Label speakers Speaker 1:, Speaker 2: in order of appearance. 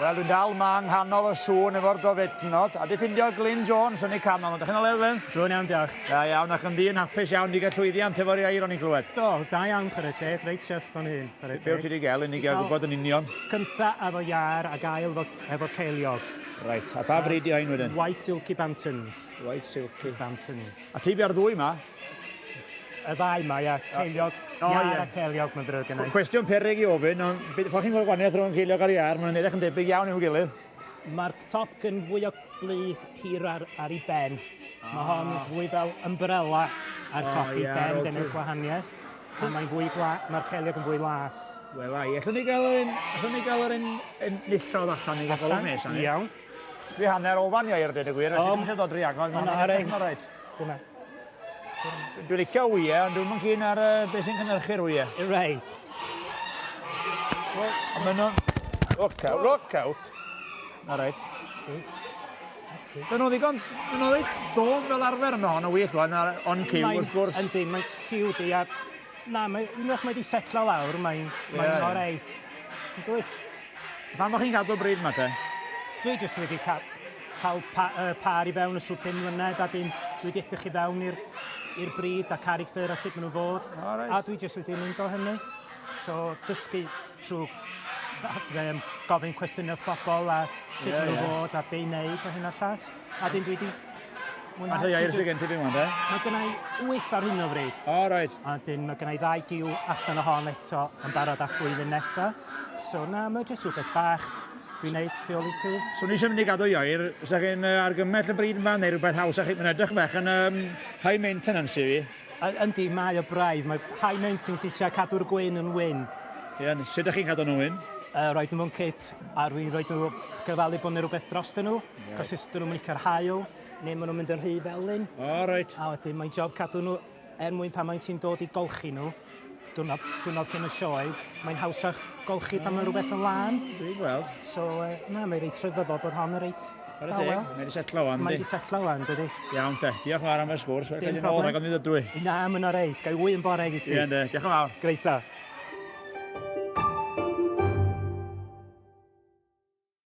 Speaker 1: Wel, dwi'n dal ma nghanol y sŵn efo'r Dofednod, a di ffindio Glyn Jones yn ei canol. Ydych chi'n o Lewyn?
Speaker 2: Dwi'n iawn, diolch.
Speaker 1: Da iawn, ac yn ddyn hapus iawn di gael llwyddiant efo'r iair o'n i'n clywed.
Speaker 2: Do, da iawn, chwarae teg, reit siefft o'n hyn.
Speaker 1: Be wyt ti wedi gael, unig gael gwybod yn union?
Speaker 2: Cynta efo iar a gael efo ceiliog.
Speaker 1: Reit, a pa bryd i hain wedyn?
Speaker 2: White Silky Bantons.
Speaker 1: White Silky
Speaker 2: Bantons.
Speaker 1: A ti bia'r ddwy ma?
Speaker 2: Y ddau ma, ia, ceiliog, iar a ceiliog mae'n ddrwg yna.
Speaker 1: Cwestiwn peryg i ofyn, ond ffwrdd chi'n gweld gwaniaeth rhwng ceiliog ar iar, mae'n edrych yn debyg iawn i'w gilydd.
Speaker 2: Mae'r top yn fwy o blu hir ar ei ben. Mae hon fwy fel umbrella ar top i ben, dyna'r gwahaniaeth. A mae'r ceiliog yn fwy las.
Speaker 1: Wel, ai, allwn ni gael yr un nillodd allan i gael nes.
Speaker 2: Iawn.
Speaker 1: Dwi hanner ofan iair, dweud y gwir, felly ddim eisiau dod rhi agor.
Speaker 2: Yna reit. Dyna.
Speaker 1: Dwi'n licio wyau, ond dwi'n cyn ar beth sy'n cynhyrchu'r wyau.
Speaker 2: Reit.
Speaker 1: A maen nhw'n... Look out. Na reit. Dyn nhw ddigon dof fel arfer yma hon o wych fan, on cyw wrth gwrs.
Speaker 2: Yndi, mae'n cyw di, a... Na, unwaith mae di setlo lawr, mae'n o reit. Yn gwyd.
Speaker 1: Fan bod chi'n gadw bryd yma te?
Speaker 2: Dwi jyst wedi cael par i fewn y sŵp 5 mlynedd, a dwi wedi edrych i fewn i'r bryd a character a sut maen nhw fod. A dwi jyst wedi mynd o hynny. So, dysgu trwy gofyn cwestiynau wrth bobl a sut maen nhw fod a be i wneud a hyn a llall. A dyn dwi wedi...
Speaker 1: Mae'n te iair sy'n gen ti fi mwyn, de?
Speaker 2: Mae gennau 8 ar hyn o bryd.
Speaker 1: O, rhaid.
Speaker 2: A dyn mae gennau 2 giw allan o hon eto yn barod at blwyddyn nesaf. So, na, mae jyst rhywbeth bach dwi'n neud tu ôl i ti.
Speaker 1: So ni eisiau mynd i gadw iair, ysach chi'n argymell y bryd yma neu rhywbeth haws, ach chi'n edrych bach yn high maintenance i fi?
Speaker 2: Yndi, mae o braidd. Mae high maintenance i tia cadw'r gwyn yn wyn.
Speaker 1: Ie, sut ydych chi'n cadw nhw wyn?
Speaker 2: Roed nhw mewn kit, a dwi'n rhoi nhw gyfalu bod nhw rhywbeth dros nhw, cos ysdyn nhw'n licio'r hael, neu maen nhw'n mynd yn rhy felyn.
Speaker 1: O, reit.
Speaker 2: A wedyn mae'n job cadw nhw mwyn pan mae'n ti'n dod i golchi nhw, diwrnod cyn y sioe, mae'n hawsach golchi pan mae rhywbeth yn lan.
Speaker 1: Dwi'n gweld.
Speaker 2: So, na, mae'n reit rhyfeddol bod hon yn reit dawel.
Speaker 1: Mae wedi setlo wan, di?
Speaker 2: Mae wedi setlo wan, dydi.
Speaker 1: Iawn, te. Diolch yn fawr am y sgwrs.
Speaker 2: Dim problem.
Speaker 1: Rhaid i ddod dwi.
Speaker 2: Na, mae'n o reit. Gai wy'n boreg i ti.
Speaker 1: Ie, diolch yn fawr.
Speaker 2: Greisa.